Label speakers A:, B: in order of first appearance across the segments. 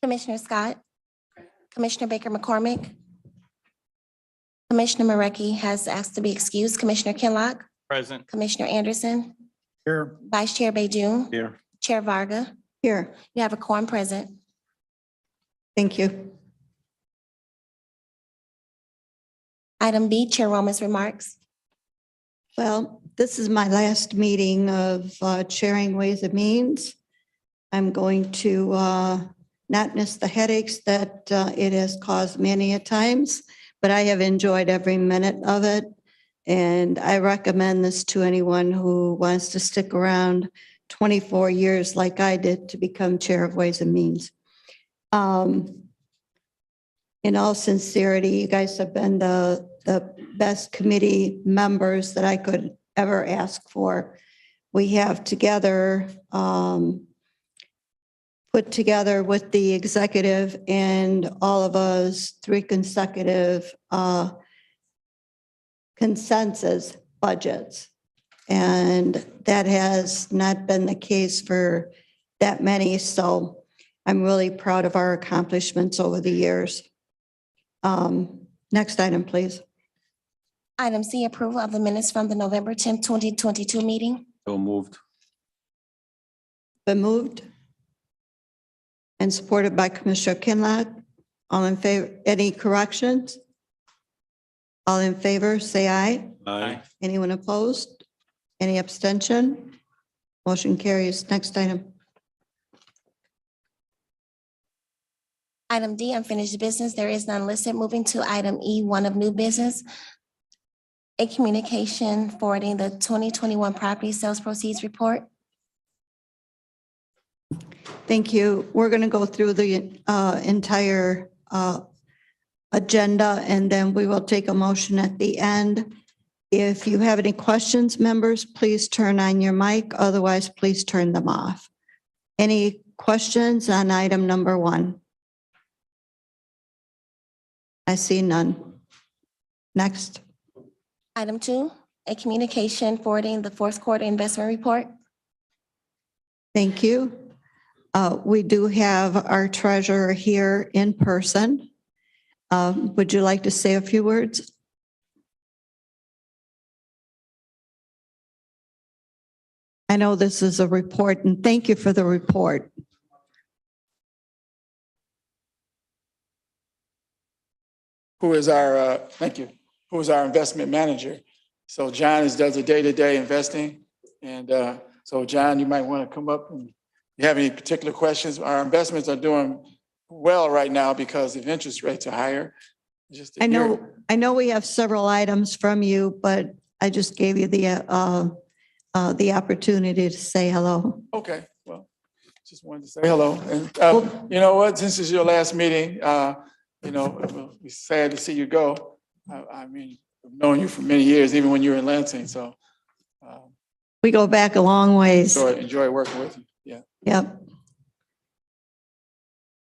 A: Commissioner Scott, Commissioner Baker McCormick. Commissioner Marecki has asked to be excused. Commissioner Kinlock,
B: Present.
A: Commissioner Anderson,
B: Here.
A: Vice Chair Baydoun,
B: Here.
A: Chair Varga.
C: Here,
A: You have a quorum present.
C: thank you.
A: Item B, Chairwoman's remarks.
C: Well, this is my last meeting of chairing Ways and Means. I'm going to not miss the headaches that it has caused many a times, but I have enjoyed every minute of it. And I recommend this to anyone who wants to stick around 24 years like I did to become Chair of Ways and Means. In all sincerity, you guys have been the best committee members that I could ever ask for. We have together, put together with the executive and all of us 3 consecutive consensus budgets. And that has not been the case for that many. So I'm really proud of our accomplishments over the years. Next item, please.
A: Item C, approval of the minutes from the November 10th, 2022 meeting.
B: So moved.
C: Been moved and supported by Commissioner Kinlock. All in favor, any corrections? All in favor, say aye.
B: Aye.
C: Anyone opposed? Any abstention? Motion carries. Next item.
A: Item D, unfinished business. There is none listed. Moving to item E, one of new business. A communication forwarding the 2021 property sales proceeds report.
C: Thank you. We're going to go through the entire agenda, and then we will take a motion at the end. If you have any questions, members, please turn on your mic. Otherwise, please turn them off. Any questions on item number 1? I see none. Next.
A: Item 2, a communication forwarding the fourth quarter investment report.
C: Thank you. We do have our treasurer here in person. Would you like to say a few words? I know this is a report, and thank you for the report.
D: Who is our, thank you, who is our investment manager. So John does the day-to-day investing. And so John, you might want to come up and you have any particular questions. Our investments are doing well right now because the interest rates are higher. Just a year-
C: I know we have several items from you, but I just gave you the opportunity to say hello.
D: Okay, well, just wanted to say hello. And you know what, since it's your last meeting, you know, it'll be sad to see you go. I mean, I've known you for many years, even when you were in Lansing, so
C: We go back a long ways.
D: enjoy working with you, yeah.
C: Yep.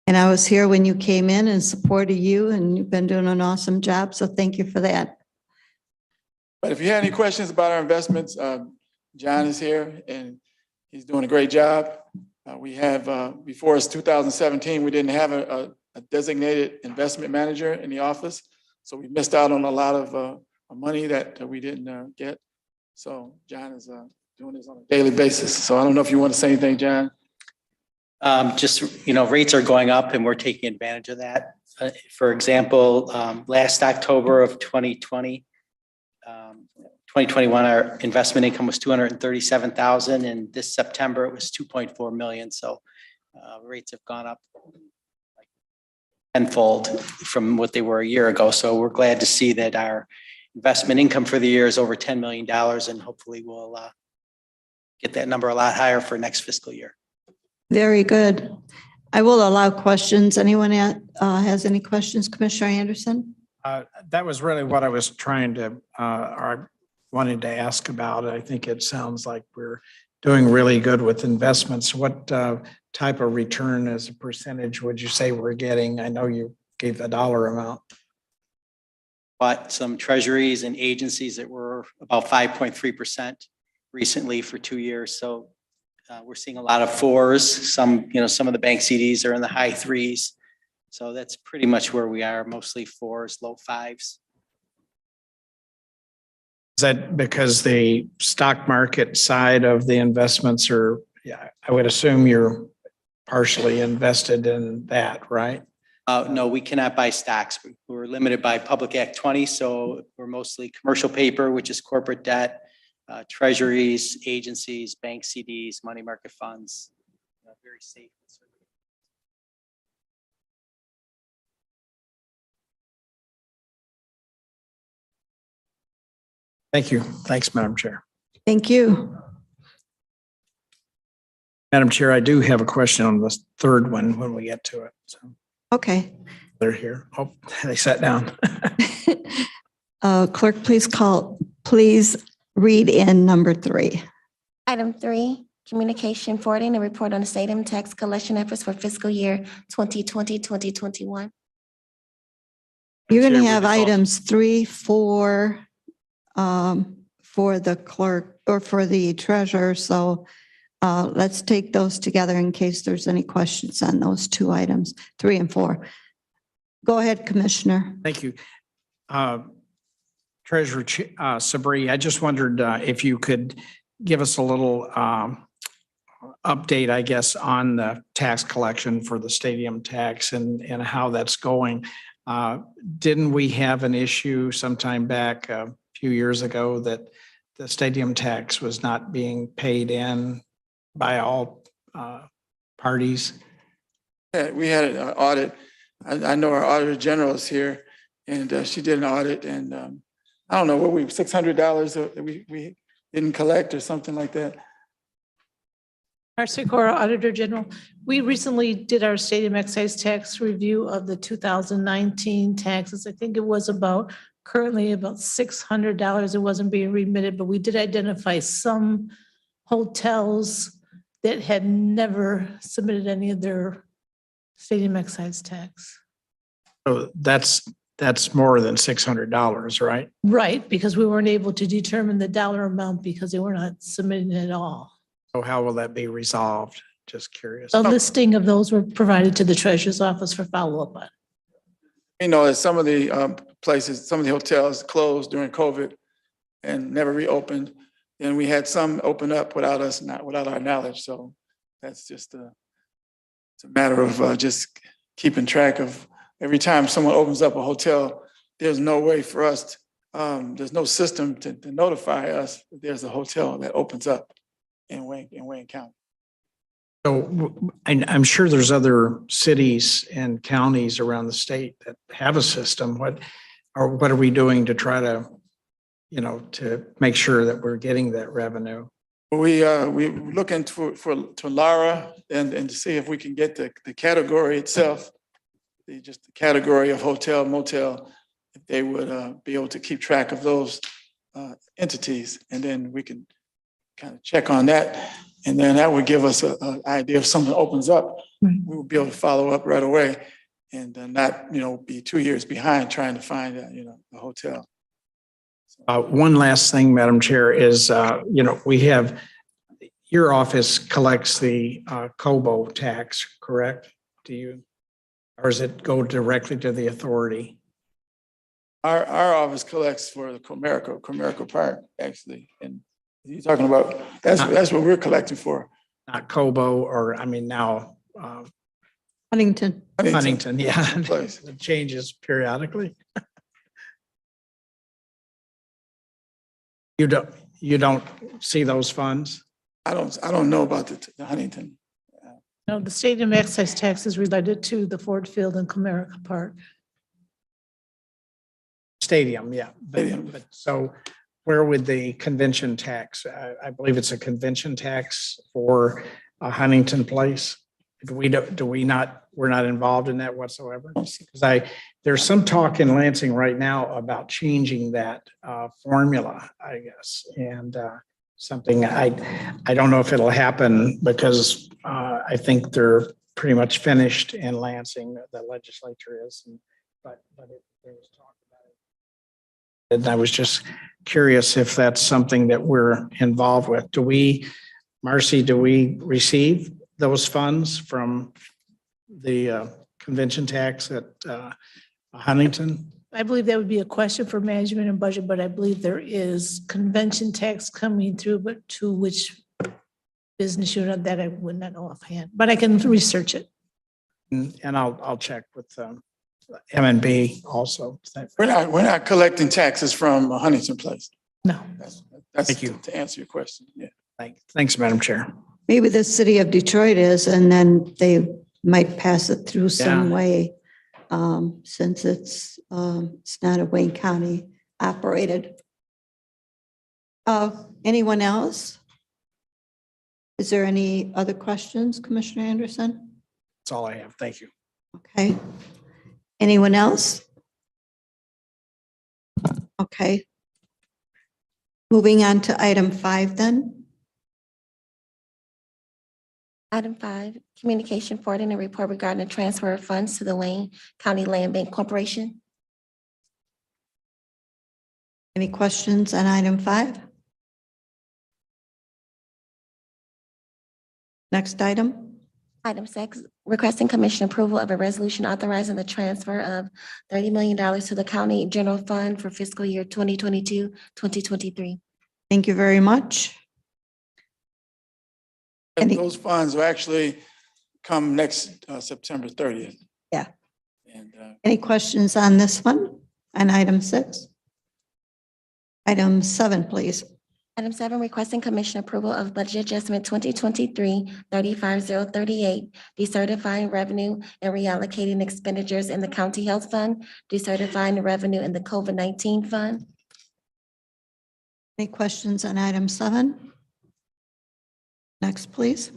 C: And I was here when you came in and supported you, and you've been doing an awesome job, so thank you for that.
D: But if you have any questions about our investments, John is here and he's doing a great job. We have, before us 2017, we didn't have a designated investment manager in the office. So we missed out on a lot of money that we didn't get. So John is doing this on a daily basis. So I don't know if you want to say anything, John.
E: Just, rates are going up and we're taking advantage of that. For example, last October of 2020, 2021, our investment income was 237,000, and this September it was 2.4 million. So rates have gone up like tenfold from what they were a year ago. So we're glad to see that our investment income for the year is over $10 million, and hopefully we'll get that number a lot higher for next fiscal year.
C: Very good. I will allow questions. Anyone has any questions? Commissioner Anderson?
F: That was really what I was trying to, or wanted to ask about. I think it sounds like we're doing really good with investments. What type of return as a percentage would you say we're getting? I know you gave the dollar amount.
E: But some treasuries and agencies that were about 5.3% recently for 2 years. So We're seeing a lot of fours, some of the bank CDs are in the high threes. So that's pretty much where we are, mostly fours, low fives.
F: Is that because the stock market side of the investments are, yeah, I would assume you're partially invested in that, right?
E: No, we cannot buy stocks. We're limited by Public Act 20, so we're mostly commercial paper, which is corporate debt, treasuries, agencies, bank CDs, money market funds. Very safe.
F: Thank you. Thanks, Madam Chair.
C: Thank you.
F: Madam Chair, I do have a question on the third one when we get to it. So
C: Okay.
F: they're here. Oh, they sat down.
C: Clerk, please read in number 3.
A: Item 3, communication forwarding and report on the stadium tax collection efforts for fiscal year 2020, 2021.
C: You're going
F: Chair,
C: to
F: we
C: have
F: just also-
C: items 3, 4 for the clerk or for the treasurer. So let's take those together in case there's any questions on those 2 items, 3 and 4. Go ahead, Commissioner.
F: Thank you. Treasurer Sabri, I just wondered if you could give us a little update, I guess, on the tax collection for the stadium tax and how that's going. Didn't we have an issue sometime back a few years ago that the stadium tax was not being paid in by all parties?
D: Yeah, we had an audit. I know our Auditor General is here, and she did an audit, and I don't know, what $600 that we didn't collect or something like that.
B: Marcia Cora, Auditor General. We recently did our stadium excise tax review of the 2019 taxes. I think it was currently about $600. It wasn't being remitted, but we did identify some hotels that had never submitted any of their stadium excise tax.
F: So that's more than $600, right?
B: Right, because we weren't able to determine the dollar amount because they were not submitting it at all.
F: So how will that be resolved? Just curious.
B: A listing of those were provided to the treasurer's office for follow-up on.
D: You know, that some of the places, some of the hotels closed during COVID and never reopened. And we had some open up without our knowledge. So that's just it's a matter of just keeping track of every time someone opens up a hotel, there's no way for us, there's no system to notify us that there's a hotel that opens up in Wayne County.
F: So I'm sure there's other cities and counties around the state that have a system. What are we doing to try to, to make sure that we're getting that revenue?
D: We looking to Lara and to see if we can get the category itself, just the category of hotel, motel, if they would be able to keep track of those entities, and then we can kind of check on that, and then that would give us an idea if something opens up,
B: Right.
D: we would be able to follow up right away, and not be 2 years behind trying to find a hotel.
F: One last thing, Madam Chair, is, we have, your office collects the COBO tax, correct? Or does it go directly to the authority?
D: Our office collects for the Comerica Park, actually, and you're talking about, that's what we're collecting for.
F: Not COBO, or now
C: Huntington.
F: Huntington, yeah.
D: Place.
F: It changes periodically. You don't see those funds?
D: I don't know about the Huntington.
B: No, the stadium excise tax is related to the Ford Field and Comerica Park.
F: Stadium, yeah.
D: Stadium.
F: But so where would the convention tax, I believe it's a convention tax for Huntington Place? We're not involved in that whatsoever? Because there's some talk in Lansing right now about changing that formula, I guess. And something I don't know if it'll happen because I think they're pretty much finished in Lansing, the legislature is, but there was talk about it. And I was just curious if that's something that we're involved with. Do we Marcy, do we receive those funds from the convention tax at Huntington?
B: I believe that would be a question for management and budget, but I believe there is convention tax coming through, but to which business unit, that I would not know offhand, but I can research it.
F: And I'll check with M&B also.
D: We're not collecting taxes from Huntington Place.
B: No.
D: That's
F: Thank you.
D: to answer your question. Yeah.
F: Thanks, Madam Chair.
C: Maybe the city of Detroit is, and then they might pass it through some
F: Yeah.
C: way, since it's not a Wayne County operated. Anyone else? Is there any other questions, Commissioner Anderson?
F: That's all I have. Thank you.
C: Okay. Anyone else? Okay. Moving on to item 5 then.
A: Item 5, communication forwarding a report regarding the transfer of funds to the Wayne County Land Bank Corporation.
C: Any questions on item 5? Next item.
A: Item 6, requesting commission approval of a resolution authorizing the transfer of $30 million to the county general fund for fiscal year 2022, 2023.
C: Thank you very much.
D: And
C: Any-
D: those funds will actually come next September 30th.
C: Yeah.
D: And
C: Any questions on this one, on item 6? Item 7, please.
A: Item 7, requesting commission approval of budget adjustment 2023-35038, decertifying revenue and reallocating expenditures in the county health fund, decertifying revenue in the COVID-19 fund.
C: Any questions on item 7? Next, please.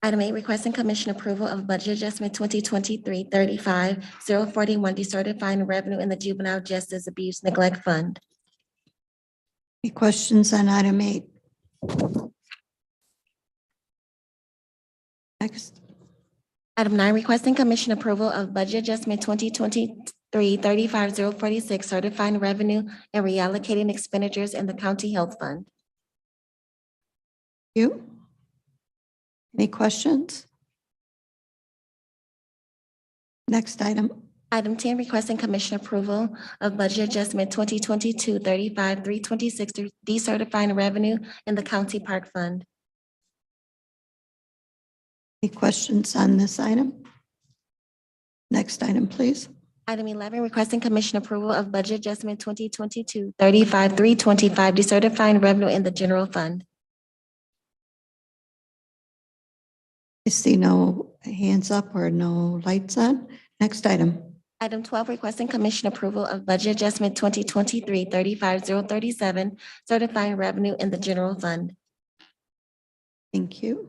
A: Item 8, requesting commission approval of budget adjustment 2023-35041, decertifying revenue in the juvenile justice abuse neglect fund.
C: Any questions on item 8? Next.
A: Item 9, requesting commission approval of budget adjustment 2023-35046, certifying revenue and reallocating expenditures in the county health fund.
C: You? Any questions? Next item.
A: Item 10, requesting commission approval of budget adjustment 2022-35326, decertifying revenue in the county park fund.
C: Any questions on this item? Next item, please.
A: Item 11, requesting commission approval of budget adjustment 2022-35325, decertifying revenue in the general fund.
C: I see no hands up or no lights on. Next item.
A: Item 12, requesting commission approval of budget adjustment 2023-35037, certifying revenue in the general fund.
C: Thank you.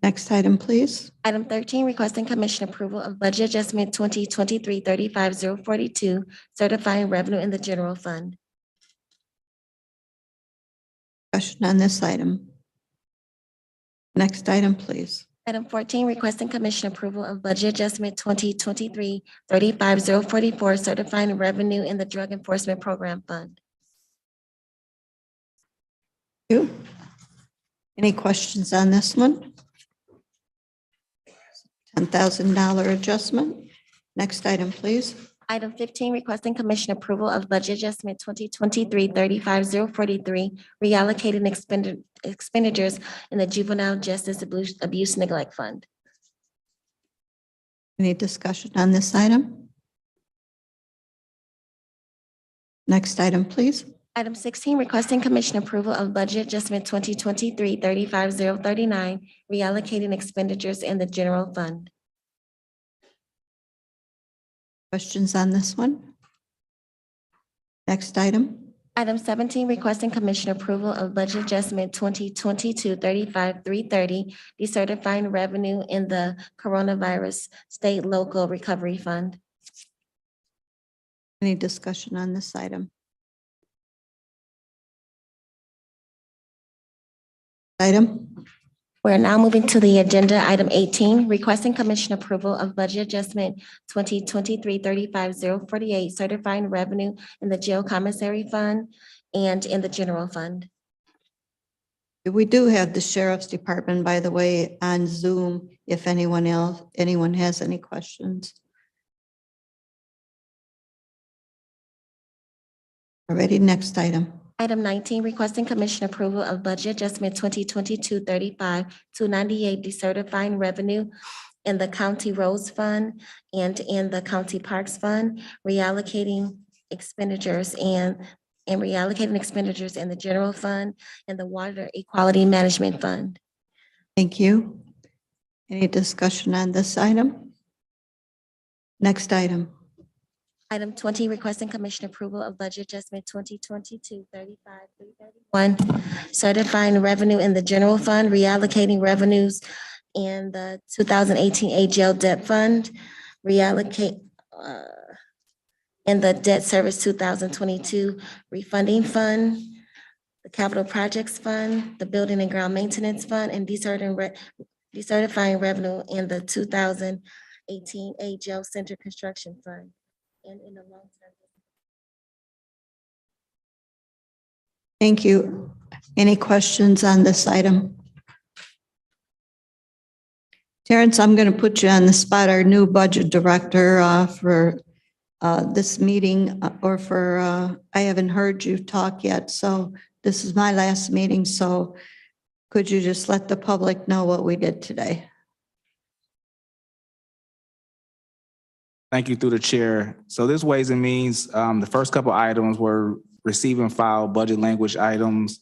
C: Next item, please.
A: Item 13, requesting commission approval of budget adjustment 2023-35042, certifying revenue in the general fund.
C: Question on this item. Next item, please.
A: Item 14, requesting commission approval of budget adjustment 2023-35044, certifying revenue in the drug enforcement program fund.
C: You? Any questions on this one? $10,000 adjustment. Next item, please.
A: Item 15, requesting commission approval of budget adjustment 2023-35043, reallocating expenditures in the juvenile justice abuse neglect fund.
C: Any discussion on this item? Next item, please.
A: Item 16, requesting commission approval of budget adjustment 2023-35039, reallocating expenditures in the general fund.
C: Questions on this one? Next item.
A: Item 17, requesting commission approval of budget adjustment 2022-35330, decertifying revenue in the coronavirus state local recovery fund.
C: Any discussion on this item? Item.
A: We're now moving to the agenda, item 18, requesting commission approval of budget adjustment 2023-35048, certifying revenue in the jail commissary fund and in the general fund.
C: We do have the sheriff's department, by the way, on Zoom, if anyone has any questions. Already, next item.
A: Item 19, requesting commission approval of budget adjustment 2022-35 to 98 decertifying revenue in the county roads fund and in the county parks fund, reallocating expenditures and reallocating expenditures in the general fund and the water equality management fund.
C: Thank you. Any discussion on this item? Next item.
A: Item 20, requesting commission approval of budget adjustment 2022-35-331, certifying revenue in the general fund, reallocating revenues in the 2018 AGL debt fund, reallocate in the debt service 2022 refunding fund, the capital projects fund, the building and ground maintenance fund, and decertifying revenue in the 2018 AGL center construction fund. And in the long term.
C: Thank you. Any questions on this item? Terrence, I'm going to put you on the spot, our new budget director for this meeting I haven't heard you talk yet, so this is my last meeting, so could you just let the public know what we did today?
G: Thank you through the chair. So this Ways and Means, the first couple items were receive and file budget language items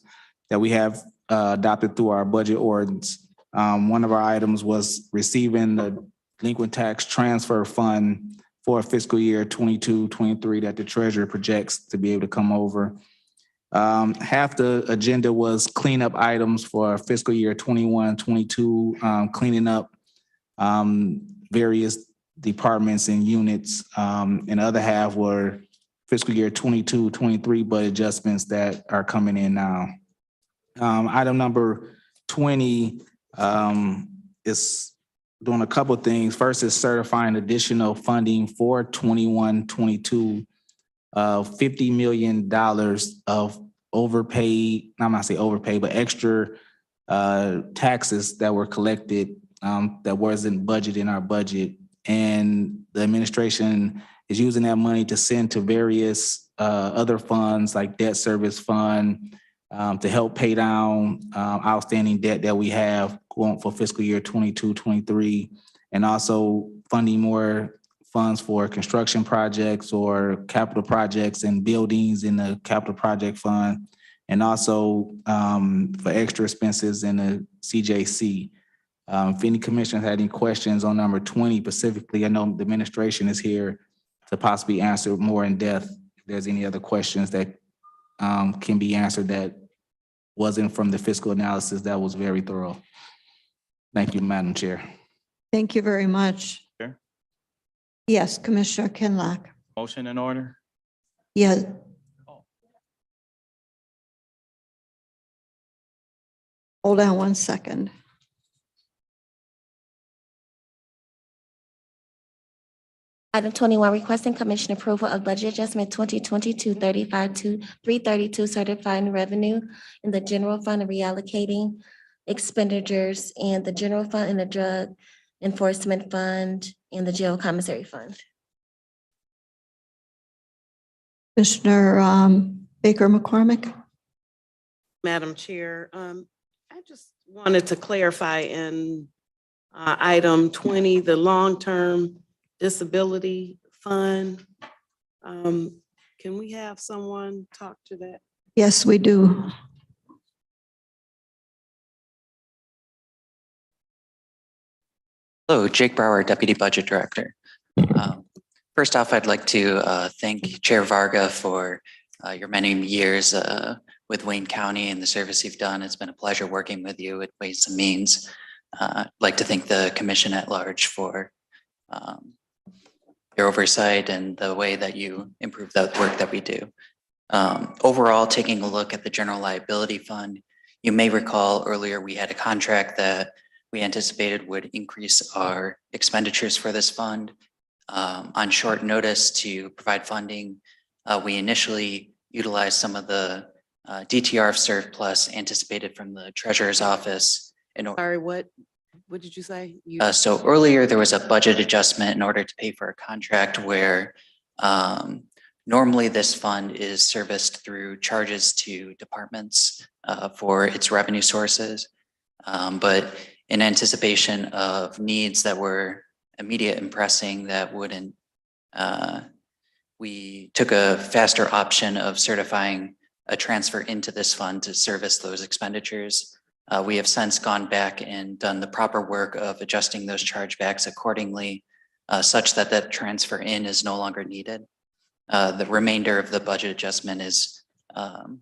G: that we have adopted through our budget ordinance. One of our items was receiving the delinquent tax transfer fund for fiscal year 22-23 that the treasurer projects to be able to come over. Half the agenda was cleanup items for fiscal year 21-22, cleaning up various departments and units, and the other half were fiscal year 22-23 budget adjustments that are coming in now. Item number 20 is doing a couple of things. First is certifying additional funding for 21-22, $50 million of overpaid, I'm not saying overpaid, but extra taxes that were collected that wasn't budgeted in our budget. And the administration is using that money to send to various other funds like debt service fund to help pay down outstanding debt that we have going for fiscal year 22-23, and also funding more funds for construction projects or capital projects and buildings in the capital project fund, and also for extra expenses in the CJC. If any commissioners had any questions on number 20 specifically, I know the administration is here to possibly answer more in depth. If there's any other questions that can be answered that wasn't from the fiscal analysis, that was very thorough. Thank you, Madam Chair.
C: Thank you very much.
H: Chair?
C: Yes, Commissioner Kinlock.
H: Motion in order?
C: Yeah. Hold on one second.
A: Item 21, requesting commission approval of budget adjustment 2022-35 to 332, certifying revenue in the general fund and reallocating expenditures in the general fund and the drug enforcement fund and the jail commissary fund.
C: Commissioner Baker McCormick.
I: Madam Chair, I just wanted to clarify in item 20, the long-term disability fund. Can we have someone talk to that?
C: Yes, we do.
J: Hello, Jake Brower, Deputy Budget Director. First off, I'd like to thank Chair Varga for your many years with Wayne County and the service you've done. It's been a pleasure working with you at Ways and Means. I'd like to thank the commission at large for your oversight and the way that you improve the work that we do. Overall, taking a look at the general liability fund, you may recall earlier we had a contract that we anticipated would increase our expenditures for this fund. On short notice to provide funding, we initially utilized some of the DTR surplus anticipated from the treasurer's office.
I: Sorry, what did you say?
J: So earlier, there was a budget adjustment in order to pay for a contract where normally this fund is serviced through charges to departments for its revenue sources. But in anticipation of needs that were immediate and pressing that wouldn't, we took a faster option of certifying a transfer into this fund to service those expenditures. We have since gone back and done the proper work of adjusting those chargebacks accordingly, such that that transfer in is no longer needed. The remainder of the budget adjustment is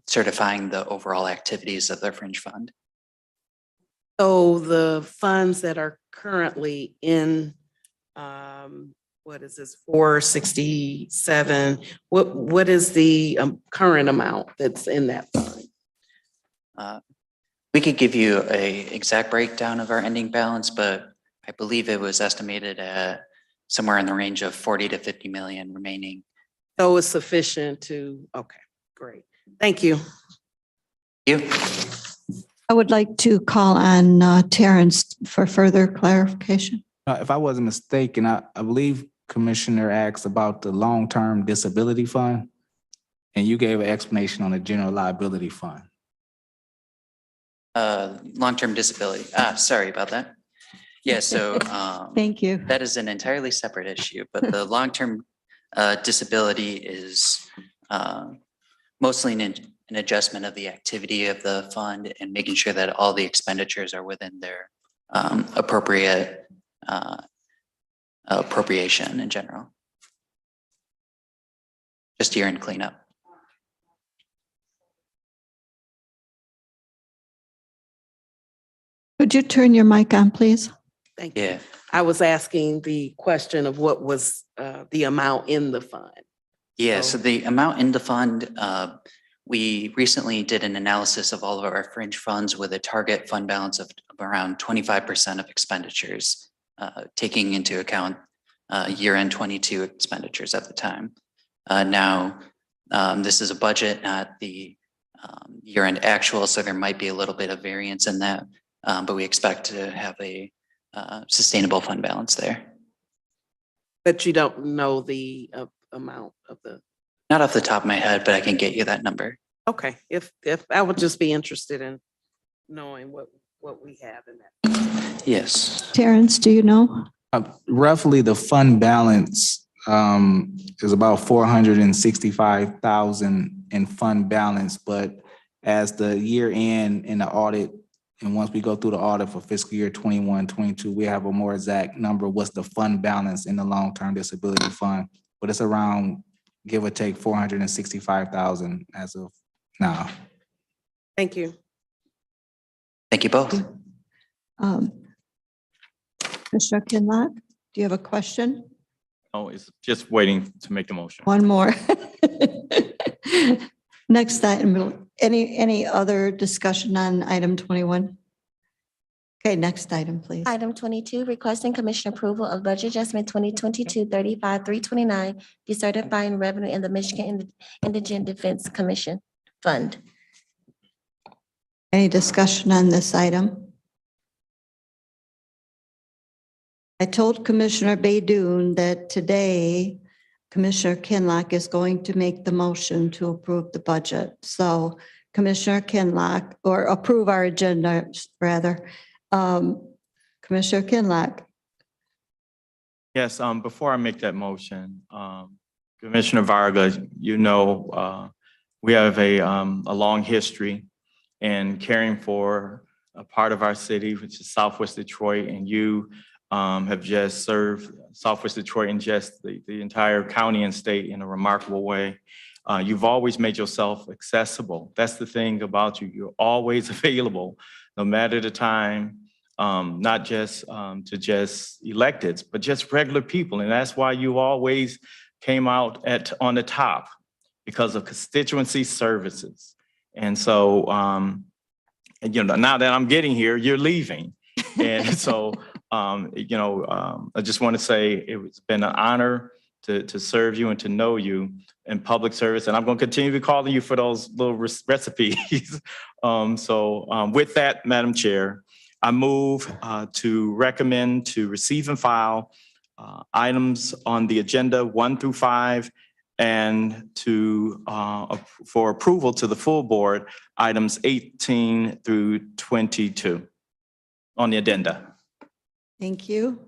J: certifying the overall activities of the fringe fund.
I: So the funds that are currently in, what is this, 467? What is the current amount that's in that fund?
J: We could give you a exact breakdown of our ending balance, but I believe it was estimated at somewhere in the range of 40 to 50 million remaining.
I: So it's sufficient to, okay, great. Thank you.
J: You.
C: I would like to call on Terrence for further clarification.
G: If I wasn't mistaken, I believe Commissioner asked about the long-term disability fund, and you gave an explanation on the general liability fund.
J: Long-term disability. Sorry about that. Yeah, so
C: Thank you.
J: that is an entirely separate issue, but the long-term disability is mostly an adjustment of the activity of the fund and making sure that all the expenditures are within their appropriate appropriation in general. Just year-end cleanup.
C: Could you turn your mic on, please?
I: Thank you.
J: Yeah.
I: I was asking the question of what was the amount in the fund.
J: Yeah, so the amount in the fund, we recently did an analysis of all of our fringe funds with a target fund balance of around 25% of expenditures, taking into account year-end 22 expenditures at the time. Now, this is a budget, not the year-end actual, so there might be a little bit of variance in that, but we expect to have a sustainable fund balance there.
I: But you don't know the amount of the,
J: Not off the top of my head, but I can get you that number.
I: okay, if I would just be interested in knowing what we have in that.
J: Yes.
C: Terrence, do you know?
G: Roughly, the fund balance is about 465,000 in fund balance, but as the year end in the audit, and once we go through the audit for fiscal year 21, 22, we have a more exact number, what's the fund balance in the long-term disability fund, but it's around, give or take, 465,000 as of now.
I: Thank you.
J: Thank you both.
C: Commissioner Kinlock, do you have a question?
H: Oh, it's just waiting to make the motion.
C: One more. Next item, any other discussion on item 21? Okay, next item, please.
A: Item 22, requesting commission approval of budget adjustment 2022-35-329, decertifying revenue in the Michigan Indigent Defense Commission Fund.
C: Any discussion on this item? I told Commissioner Baydoun that today Commissioner Kinlock is going to make the motion to approve the budget. So Commissioner Kinlock, or approve our agenda, rather. Commissioner Kinlock.
H: Yes, before I make that motion, Commissioner Varga, you know, we have a long history in caring for a part of our city, which is Southwest Detroit, and you have just served Southwest Detroit and just the entire county and state in a remarkable way. You've always made yourself accessible. That's the thing about you. You're always available, no matter the time, not just to just electeds, but just regular people. And that's why you always came out on the top, because of constituency services. And so, you know, now that I'm getting here, you're leaving. And so, you know, I just want to say it's been an honor to serve you and to know you in public service. And I'm going to continue to be calling you for those little recipes. With that, Madam Chair, I move to recommend to receive and file items on the agenda 1 through 5 and to for approval to the full board, items 18 through 22 on the addenda.
C: Thank you.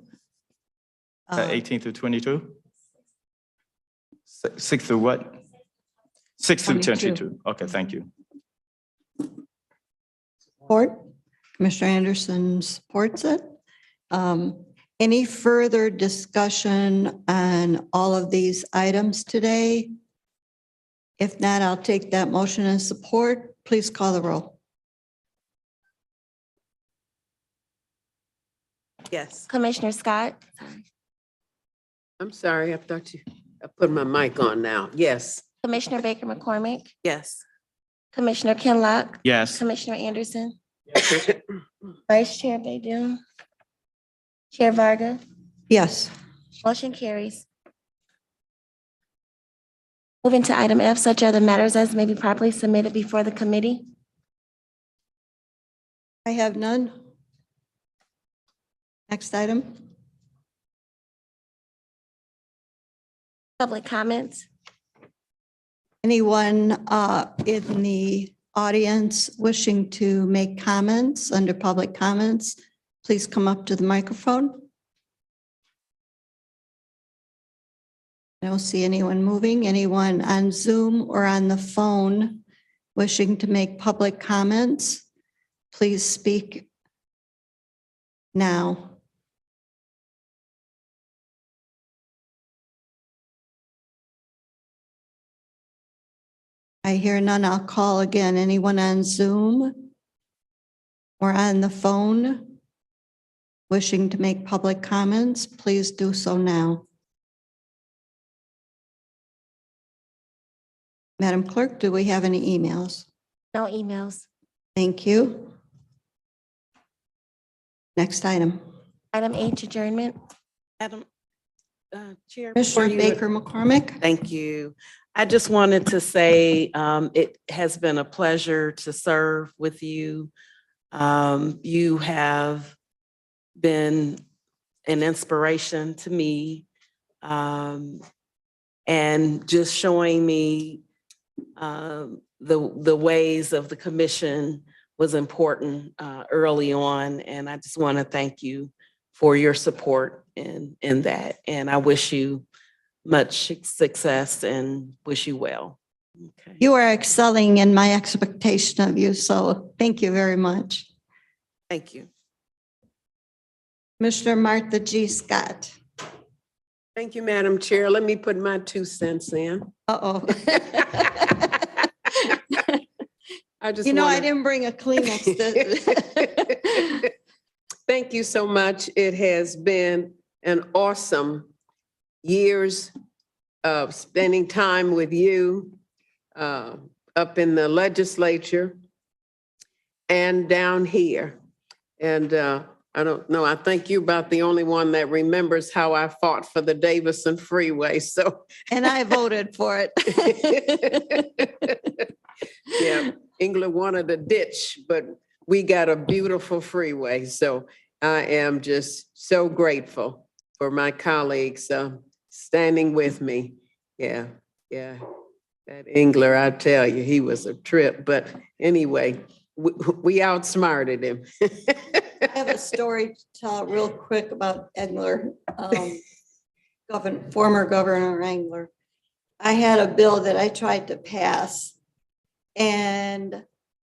H: 18 through 22? 6 through what? 6 through 22. Okay, thank you.
C: Support. Commissioner Anderson supports it. Any further discussion on all of these items today? If not, I'll take that motion and support. Please call the roll.
I: Yes.
A: Commissioner Scott,
K: I'm sorry, I thought I put my mic on now. Yes.
A: Commissioner Baker McCormick,
I: Yes.
A: Commissioner Kinlock,
H: Yes.
A: Commissioner Anderson, Vice Chair Baydun, Chair Varga,
C: Yes.
A: motion carries. Moving to item F, such other matters as may be properly submitted before the committee.
C: I have none. Next item.
A: Public comments.
C: Anyone in the audience wishing to make comments under public comments, please come up to the microphone. I don't see anyone moving. Anyone on Zoom or on the phone wishing to make public comments, please speak now. I hear none. I'll call again. Anyone on Zoom or on the phone wishing to make public comments, please do so now. Madam Clerk, do we have any emails?
A: No emails.
C: Thank you. Next item.
A: Item H, adjournment.
I: Madam Chair. before
C: Commissioner
I: you-
C: Baker McCormick.
I: Thank you. I just wanted to say it has been a pleasure to serve with you. You have been an inspiration to me and just showing me the ways of the commission was important early on. And I just want to thank you for your support in that. And I wish you much success and wish you well. Okay.
C: You are excelling in my expectation of you, so thank you very much.
I: Thank you.
C: Commissioner Martha G. Scott.
K: Thank you, Madam Chair. Let me put my 2 cents in.
C: Uh-oh.
K: I just
C: You know, I
K: wanna-
C: didn't bring a Kleenex.
K: Thank you so much. It has been an awesome years of spending time with you up in the legislature and down here. And I don't know, I think you're about the only one that remembers how I fought for the Davison Freeway, so.
C: And I voted for it.
K: Yeah, England wanted a ditch, but we got a beautiful freeway. So I am just so grateful for my colleagues standing with me. Yeah. That Engler, I tell you, he was a trip. But anyway, we outsmarted him.
C: I have a story to tell real quick about Engler, former Governor Engler. I had a bill that I tried to pass and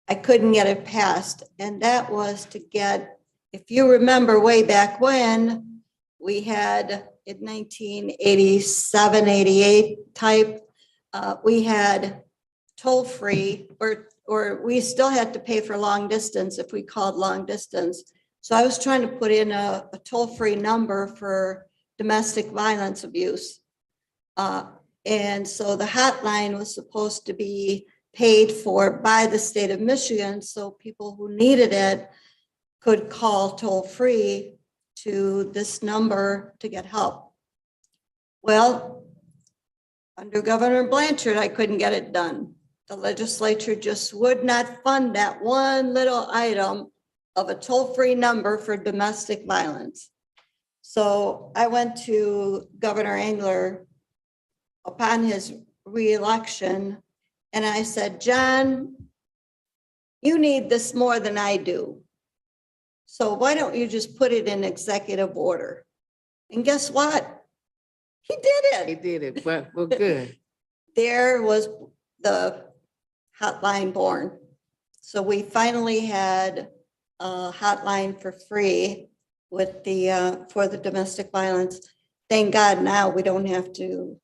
C: I couldn't get it passed. And that was to get, if you remember way back when, we had in 1987, 88 type, we had toll-free or we still had to pay for long distance if we called long distance. So I was trying to put in a toll-free number for domestic violence abuse. And so the hotline was supposed to be paid for by the state of Michigan, so people who needed it could call toll-free to this number to get help. Well, Under Governor Blanchard, I couldn't get it done. The legislature just would not fund that one little item of a toll-free number for domestic violence. So I went to Governor Engler upon his reelection, and I said, John, you need this more than I do. So why don't you just put it in executive order? And guess what? He did
K: He
C: it.
K: did it. Well, good.
C: There was the hotline born. So we finally had a hotline for free with the, for the domestic violence. Thank God now we don't have to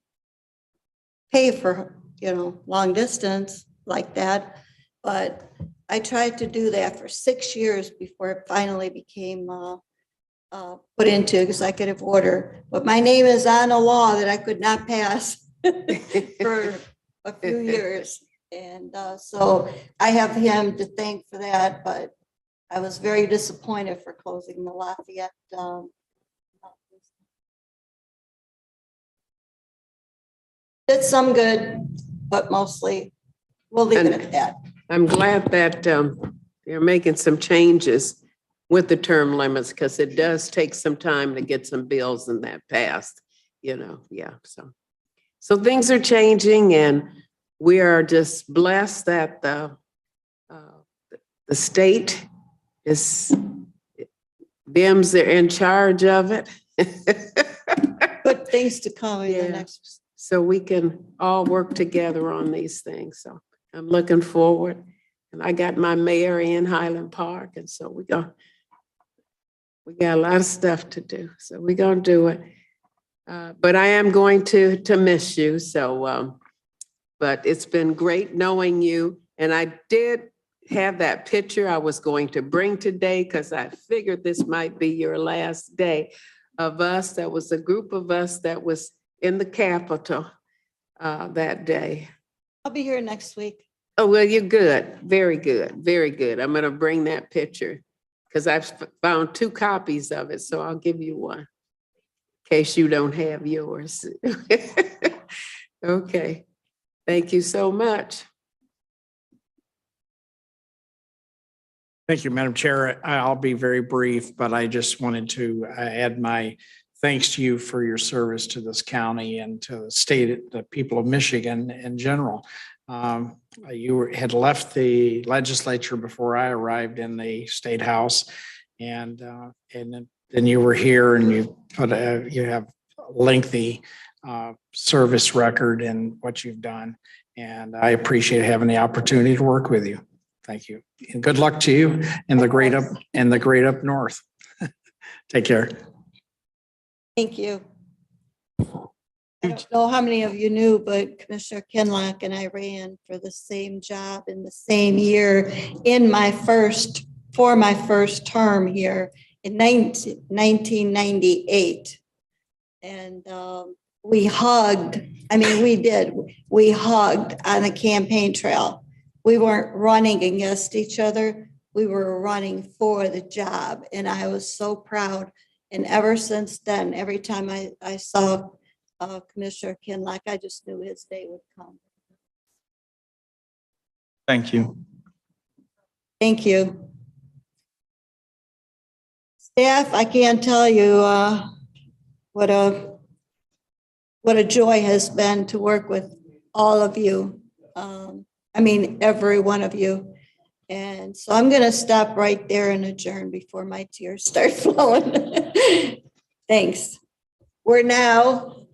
C: pay for, long distance like that. But I tried to do that for 6 years before it finally became put into executive order. But my name is on a law that I could not pass for a few years. And so I have him to thank for that, but I was very disappointed for closing the Lafayette. Did some good, but mostly we'll leave it at that.
K: I'm glad that you're making some changes with the term limits, because it does take some time to get some bills and that passed, yeah, so things are changing, and we are just blessed that the state is, Dems are in charge of it.
C: Good things to come in the
K: Yeah.
C: next.
K: So we can all work together on these things, so I'm looking forward. And I got my mayor in Highland Park, and so we got a lot of stuff to do, so we're gonna do it. But I am going to miss you, so, but it's been great knowing you. And I did have that picture I was going to bring today, because I figured this might be your last day of us. That was a group of us that was in the Capitol that day.
C: I'll be here next week.
K: Oh, well, you're good. Very good. Very good. I'm gonna bring that picture because I've found 2 copies of it, so I'll give you one in case you don't have yours. Okay. Thank you so much.
F: Thank you, Madam Chair. I'll be very brief, but I just wanted to add my thanks to you for your service to this county and to the state, the people of Michigan in general. You had left the legislature before I arrived in the State House, and then you were here, and you have a lengthy service record in what you've done, and I appreciate having the opportunity to work with you. Thank you, and good luck to you in the great up north. Take care.
C: Thank you. I don't know how many of you knew, but Commissioner Kinlock and I ran for the same job in the same year for my first term here in 1998. And we hugged, we hugged on the campaign trail. We weren't running against each other. We were running for the job. And I was so proud. And ever since then, every time I saw Commissioner Kinlock, I just knew his day would come.
H: Thank you.
C: Thank you. Staff, I can't tell you what a joy has been to work with all of you. Every one of you. And so I'm going to stop right there and adjourn before my tears start flowing. Thanks. We're now